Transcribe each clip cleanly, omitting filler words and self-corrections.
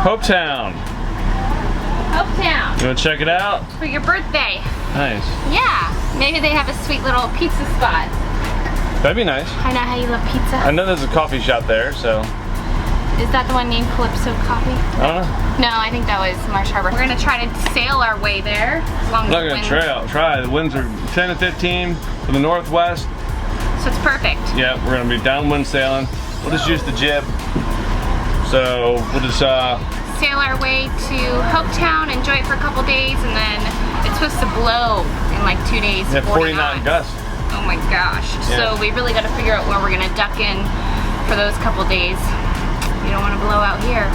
Cocketown. Cocketown. You want to check it out? For your birthday. Nice. Yeah. Maybe they have a sweet little pizza spot. That'd be nice. I know how you love pizza. I know there's a coffee shop there, so. Is that the one named Calypso Coffee? I don't know. No, I think that was Marsh Harbor. We're gonna try to sail our way there. As long as I'm not gonna try. The winds are 10 to 15 from the northwest. So it's perfect. Yeah, we're gonna be downwind sailing. We'll just use the jib. So we'll just sail our way to Cocketown, enjoy it for a couple days, and then it's supposed to blow in like 2 days. Yeah, 40 knot gusts. Oh my gosh. Yeah. So we really gotta figure out where we're gonna duck in for those couple days. You don't want to blow out here.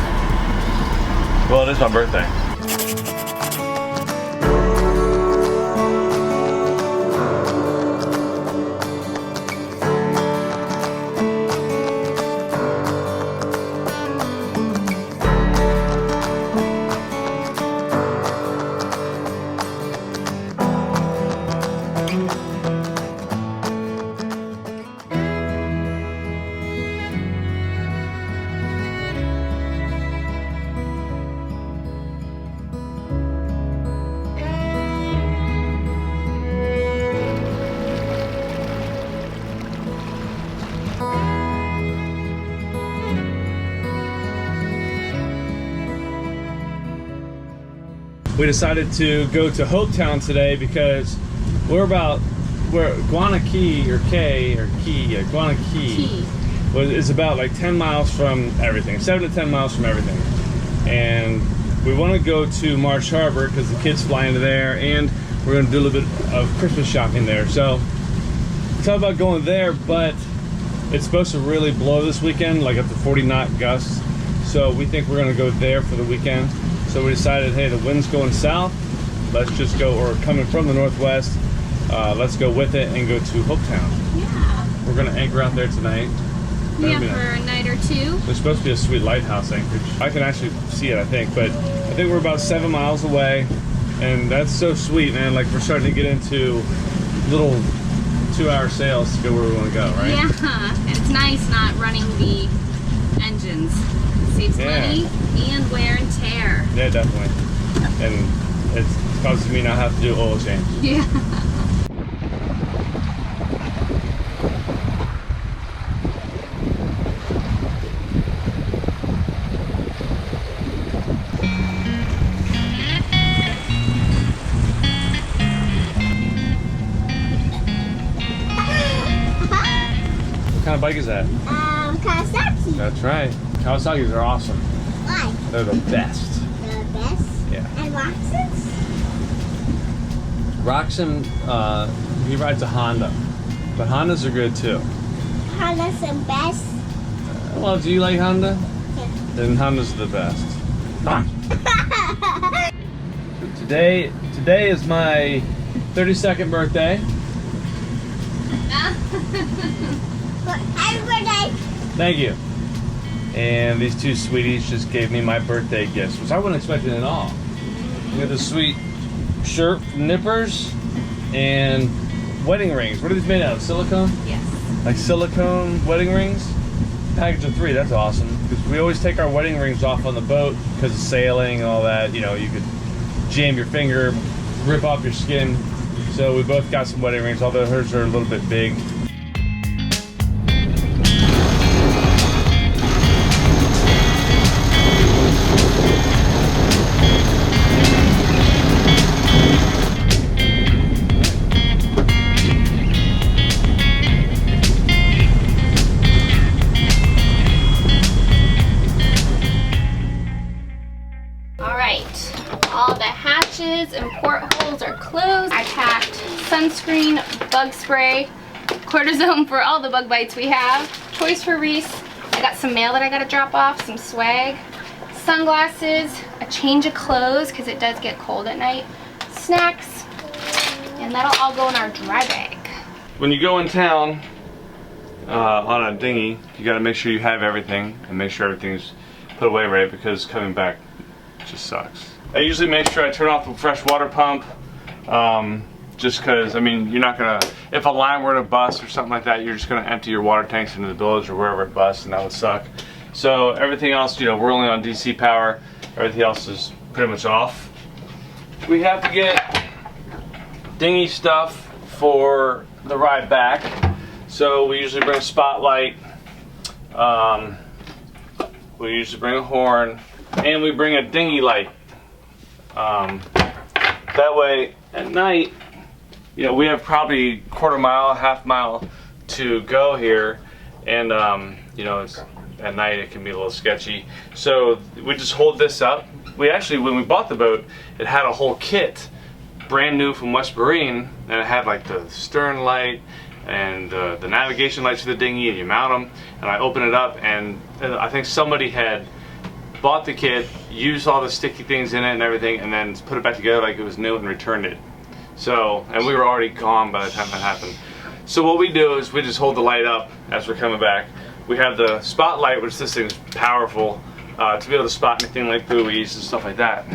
Well, it is my birthday. We decided to go to Cocketown today because we're Guana Key is about like 10 miles from everything, 7 to 10 miles from everything. And we want to go to Marsh Harbor because the kids fly into there, and we're going to do a little bit of Christmas shopping there. So we thought about going there, but it's supposed to really blow this weekend, like up to 40 knot gusts. So we think we're going to go there for the weekend. So we decided, hey, the wind's going south. Let's just go, or coming from the northwest. Let's go with it and go to Cocketown. Yeah. We're gonna anchor out there tonight. Yeah, for a night or two. There's supposed to be a sweet lighthouse anchorage. I can actually see it, I think, but I think we're about 7 miles away, and that's so sweet, man. Like, we're starting to get into little 2-hour sails to go where we want to go, right? Yeah, it's nice not running the engines. Saves money and wear and tear. Yeah, definitely. And it causes me not have to do oil change. Yeah. What kind of bike is that? Kawasaki. That's right. Kawasaki's are awesome. Why? They're the best. The best? Yeah. And Roxan's? Roxon, he rides a Honda. But Hondas are good too. Honda's the best. Well, do you like Honda? Yeah. Then Honda's the best. Today is my 32nd birthday. Happy birthday. Thank you. And these two sweeties just gave me my birthday gifts, which I wasn't expecting at all. We got this sweet shirt from Nippers and wedding rings. What are these made out of? Silicone? Yes. Like silicone wedding rings? Package of 3, that's awesome. Because we always take our wedding rings off on the boat because of sailing and all that. You know, you could jam your finger, rip off your skin. So we both got some wedding rings, although hers are a little bit big. All the hatches and portholes are closed. I packed sunscreen, bug spray, cortisone for all the bug bites we have, toys for Reese. I got some mail that I gotta drop off, some swag, sunglasses, a change of clothes because it does get cold at night, snacks, and that'll all go in our dry bag. When you go in town on a dinghy, you gotta make sure you have everything and make sure everything's put away right, because coming back just sucks. I usually make sure I turn off the fresh water pump, just because, I mean, you're not gonna, if a line were to bust or something like that, you're just gonna empty your water tanks into the village or wherever it busts, and that would suck. So everything else, you know, we're only on DC power, Everything else is pretty much off. We have to get dinghy stuff for the ride back. So we usually bring a spotlight, we usually bring a horn, and we bring a dinghy light. That way at night, you know, we have probably quarter mile, half mile to go here, and you know, at night it can be a little sketchy. So we just hold this up. We actually, when we bought the boat, it had a whole kit, brand new from West Marine, and it had like the stern light and the navigation lights for the dinghy, and you mount them. And I open it up, and I think somebody had bought the kit, used all the sticky things in it and everything, and then put it back together like it was new and returned it. So, and we were already gone by the time that happened. So what we do is we just hold the light up as we're coming back. We have the spotlight, which this thing is powerful to be able to spot anything like buoys and stuff like that.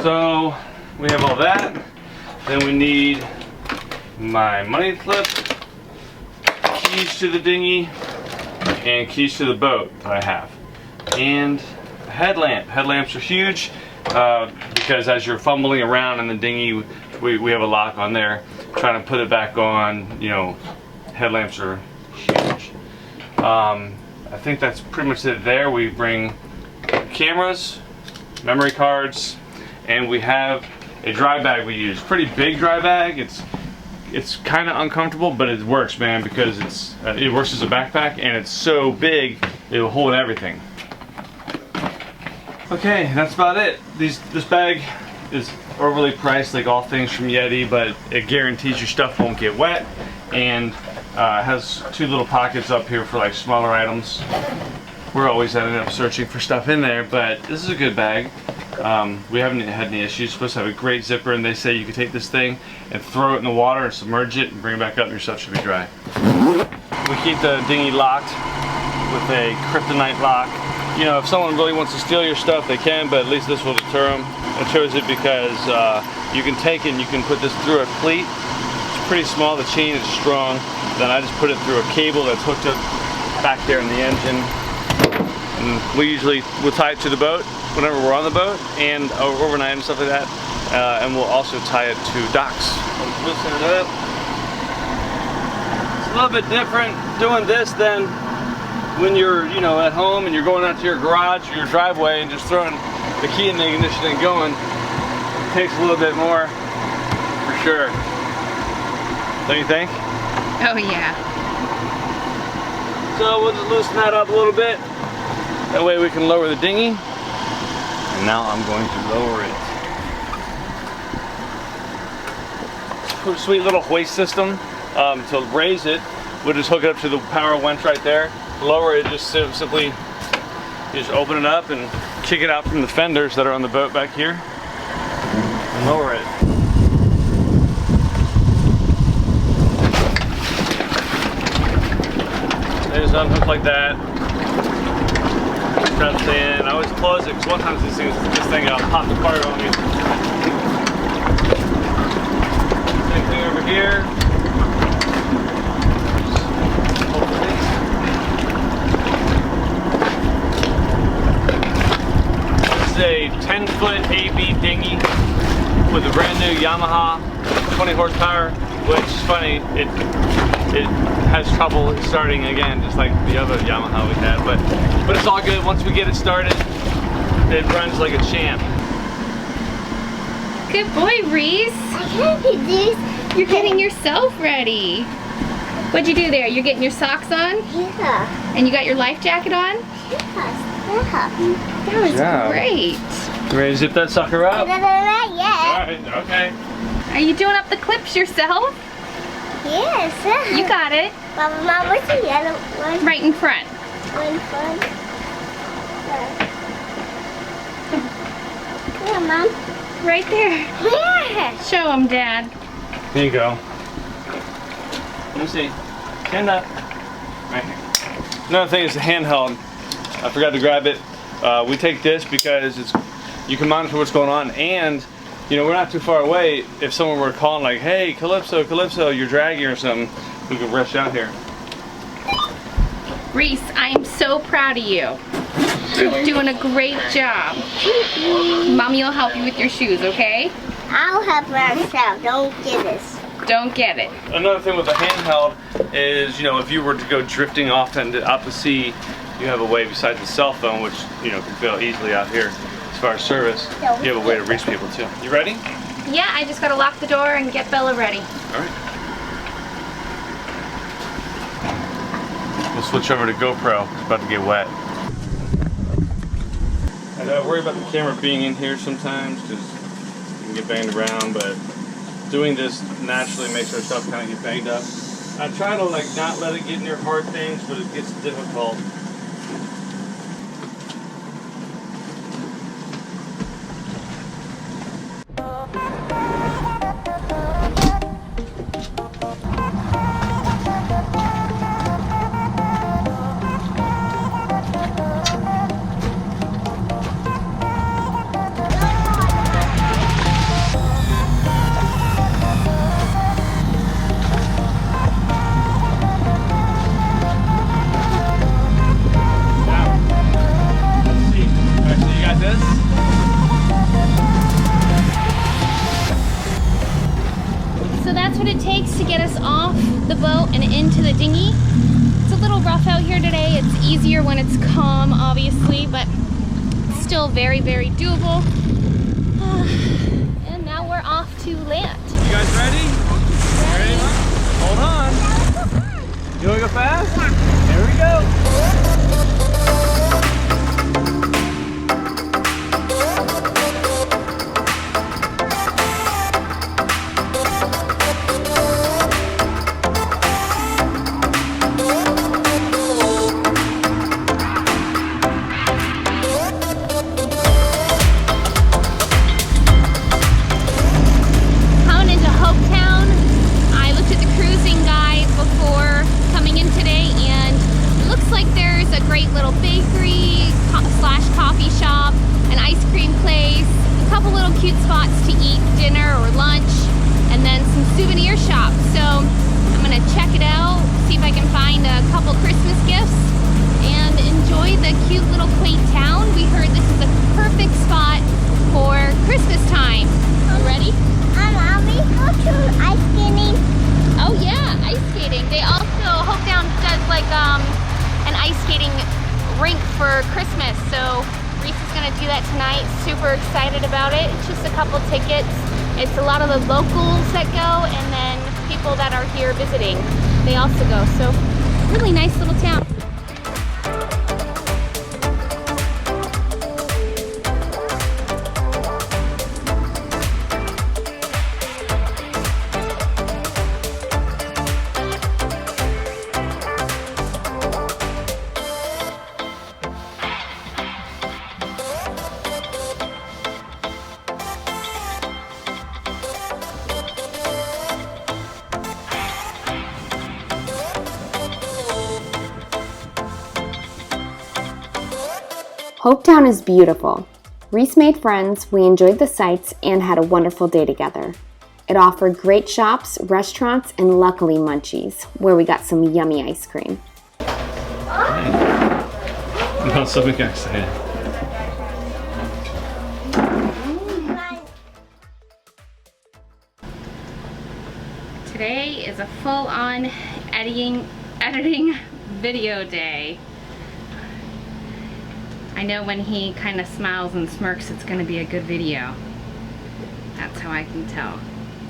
So we have all that. Then we need my money clip, keys to the dinghy, and keys to the boat that I have. And a headlamp. Headlamps are huge because as you're fumbling around in the dinghy, we have a lock on there. Trying to put it back on, you know, headlamps are huge. I think that's pretty much it there. We bring cameras, memory cards, and we have a dry bag we use. Pretty big dry bag. It's kind of uncomfortable, but it works, man, because it works as a backpack, and it's so big it'll hold everything. Okay, that's about it. This bag is overly priced, like all things from Yeti, but it guarantees your stuff won't get wet, and has two little pockets up here for like smaller items. We're always ending up searching for stuff in there, but this is a good bag. We haven't had any issues. It's supposed to have a great zipper, and they say you can take this thing and throw it in the water and submerge it and bring it back up and your stuff should be dry. We keep the dinghy locked with a kryptonite lock. You know, if someone really wants to steal your stuff, they can, but at least this will deter them. I chose it because you can take it and you can put this through a cleat. It's pretty small, the chain is strong. Then I just put it through a cable that's hooked up back there in the engine. And we'll tie it to the boat whenever we're on the boat and overnight and stuff like that. And we'll also tie it to docks. Loosen it up. It's a little bit different doing this than when you're, you know, at home and you're going out to your garage or your driveway and just throwing the key in the ignition and going. It takes a little bit more, for sure. Don't you think? Oh yeah. So we'll just loosen that up a little bit. That way we can lower the dinghy. And now I'm going to lower it. Sweet little hoist system. To raise it, we'll just hook it up to the power winch right there. Lower it, just simply just open it up and kick it out from the fenders that are on the boat back here. And lower it. They just unhook like that. Straps in. I always close it because one time this thing popped apart on me. Same thing over here. This is a 10-foot AB dinghy with a brand new Yamaha 20 horsepower, which is funny, it has trouble starting again, just like the other Yamaha we had, but it's all good. Once we get it started, it runs like a champ. Good boy, Reese. I can't do this. You're getting yourself ready. What'd you do there? You're getting your socks on? Yeah. And you got your life jacket on? Yeah. That was great. You ready to zip that sucker up? Yeah. Alright, okay. Are you doing up the clips yourself? Yes. You got it. Mom, what's the yellow one? Right in front. One front. Yeah, Mom. Right there. Yeah. Show them, Dad. Here you go. Let me see. Stand up. Right here. Another thing is the handheld. I forgot to grab it. We take this because you can monitor what's going on, and you know, we're not too far away. If someone were calling like, hey, Calypso, you're dragging or something, we could rush out here. Reese, I am so proud of you. You're doing a great job. Mommy will help you with your shoes, okay? I'll help myself. Don't get this. Don't get it. Another thing with the handheld is, you know, if you were to go drifting off and out to sea, you have a way besides the cell phone, which, you know, can fail easily out here as far as service. You have a way to reach people too. You ready? Yeah, I just gotta lock the door and get Bella ready. All right. We'll switch over to GoPro. It's about to get wet. I worry about the camera being in here sometimes because you can get banged around, but doing this naturally makes our stuff kind of get banged up. I try to like not let it get near hard things, but it gets difficult. So that's what it takes to get us off the boat and into the dinghy. It's a little rough out here today. It's easier when it's calm, obviously, but it's still very, very doable. And now we're off to land. You guys ready? Ready? Hold on. You wanna go fast? Yeah. Here we go. For Christmas, so Reese is gonna do that tonight. Super excited about it. It's just a couple tickets. It's a lot of the locals that go, and then people that are here visiting, they also go. So really nice little town. Cocketown is beautiful. Reese made friends, we enjoyed the sights, and had a wonderful day together. It offered great shops, restaurants, and luckily munchies, where we got some yummy ice cream. No, something excited. Today is a full-on editing video day. I know when he kind of smiles and smirks, it's going to be a good video. That's how I can tell.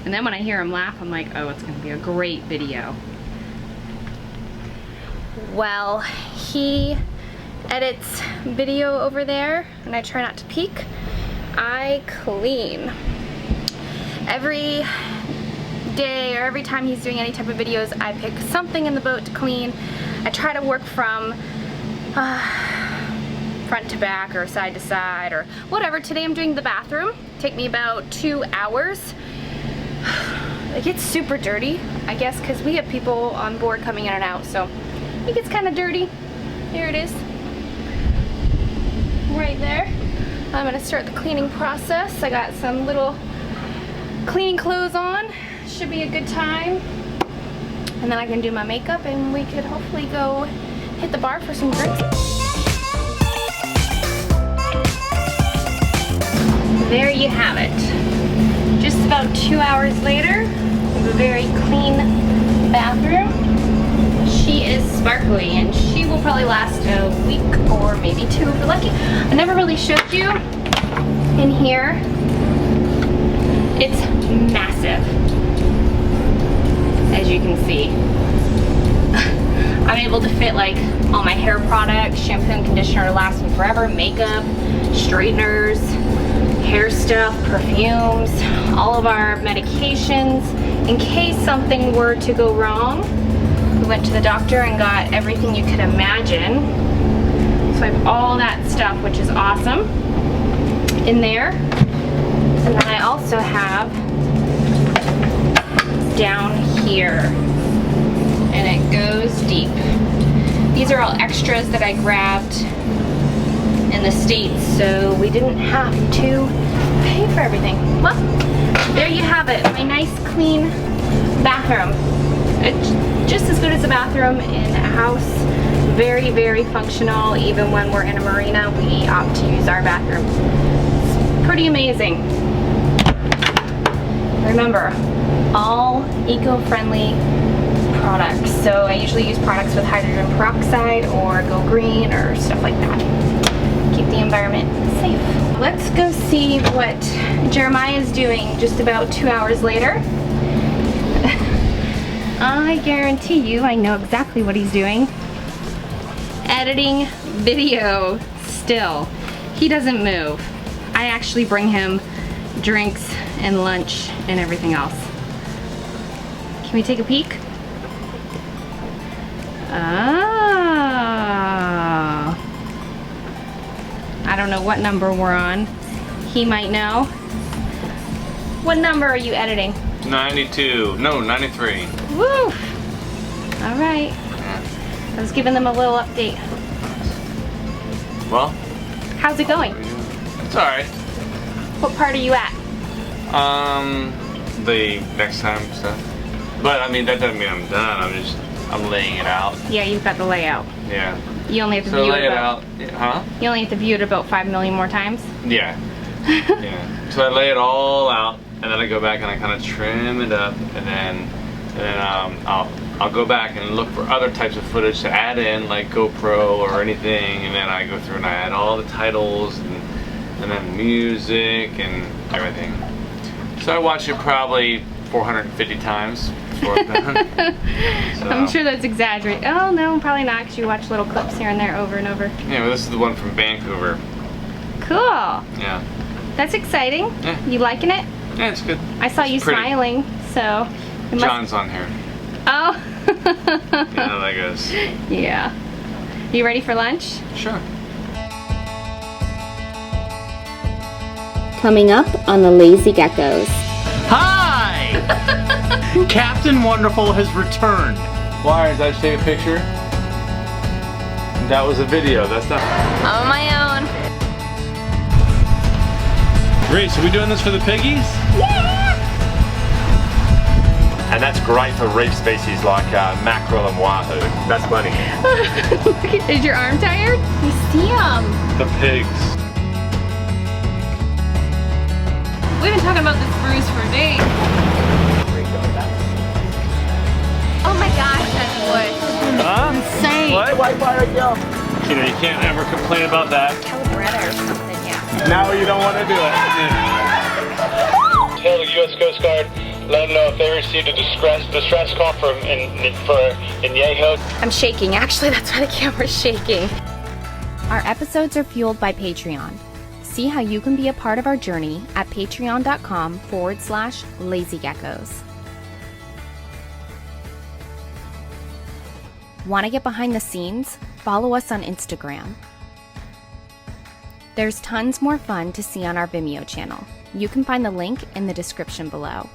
And then when I hear him laugh, I'm like, oh, it's going to be a great video. Well, he edits video over there, and I try not to peek. I clean. Every day or every time he's doing any type of videos, I pick something in the boat to clean. I try to work from front to back or side to side or whatever. Today I'm doing the bathroom. Take me about 2 hours. It gets super dirty, I guess, because we have people on board coming in and out, so it gets kind of dirty. Here it is, right there. I'm gonna start the cleaning process. I got some little cleaning clothes on. Should be a good time. And then I can do my makeup and we could hopefully go hit the bar for some drinks. there you have it. Just about 2 hours later, we have a very clean bathroom. She is sparkly and she will probably last a week or maybe 2 if we're lucky. I never really showed you in here. It's massive, as you can see. I'm able to fit like all my hair products, shampoo and conditioner to last me forever, makeup, straighteners, hair stuff, perfumes, all of our medications. In case something were to go wrong, we went to the doctor and got everything you could imagine. So I have all that stuff, which is awesome, in there. And then I also have down here, and it goes deep. These are all extras that I grabbed in the States, so we didn't have to pay for everything. Well, there you have it, my nice clean bathroom. It's just as good as a bathroom in a house. Very, very functional. Even when we're in a marina, we opt to use our bathroom. It's pretty amazing. Remember, all eco-friendly products. So I usually use products with hydrogen peroxide or go green or stuff like that. Keep the environment safe. Let's go see what Jeremiah is doing just about 2 hours later. I guarantee you I know exactly what he's doing. Editing video still. He doesn't move. I actually bring him drinks and lunch and everything else. Can we take a peek? Ah. I don't know what number we're on. He might know. What number are you editing? 92. No, 93. Woo! All right. Yeah. I was giving them a little update. Well, How's it going? it's alright. What part are you at? The next time stuff. But I mean, that doesn't mean I'm done. I'm laying it out. Yeah, you've got the layout. Yeah. You only have to So view lay it it about, out. Yeah, huh? You only have to view it about 5 million more times. Yeah. Yeah. So I lay it all out, and then I go back and I kind of trim it up, and then I'll go back and look for other types of footage to add in, like GoPro or anything, and then I go through and I add all the titles and then music and everything. So I watch it probably 450 times before I'm done. So, I'm sure that's exaggerated. Oh no, probably not, because you watch little clips here and there over and over. yeah, well, this is the one from Vancouver. Cool. Yeah. That's exciting. Yeah. You liking it? Yeah, it's good. I saw It's you pretty. smiling, so it must... John's on here. Oh. You know how that goes. Yeah. You ready for lunch? Sure. Coming up on the Lazy Geckos. Hi! Captain Wonderful has returned. Why did I just take a picture? That was a video. That's not. On my own. Reese, are we doing this for the piggies? And that's great for reef species like mackerel and wahoo. That's funny. Is your arm tired? You see him. The pigs. We've been talking about this bruise for days. Oh my gosh, that's wood. Huh? Insane. What? You know, you can't ever complain about that. Calabretta or something, yeah. Now you don't want to do it. Tell the U.S. Coast Guard, let them know if they received a distress call from Inyeho. I'm shaking. Actually, that's why the camera's shaking. Our episodes are fueled by Patreon. See how you can be a part of our journey at patreon.com/lazygeckos. Want to get behind the scenes? Follow us on Instagram. There's tons more fun to see on our Vimeo channel. You can find the link in the description below.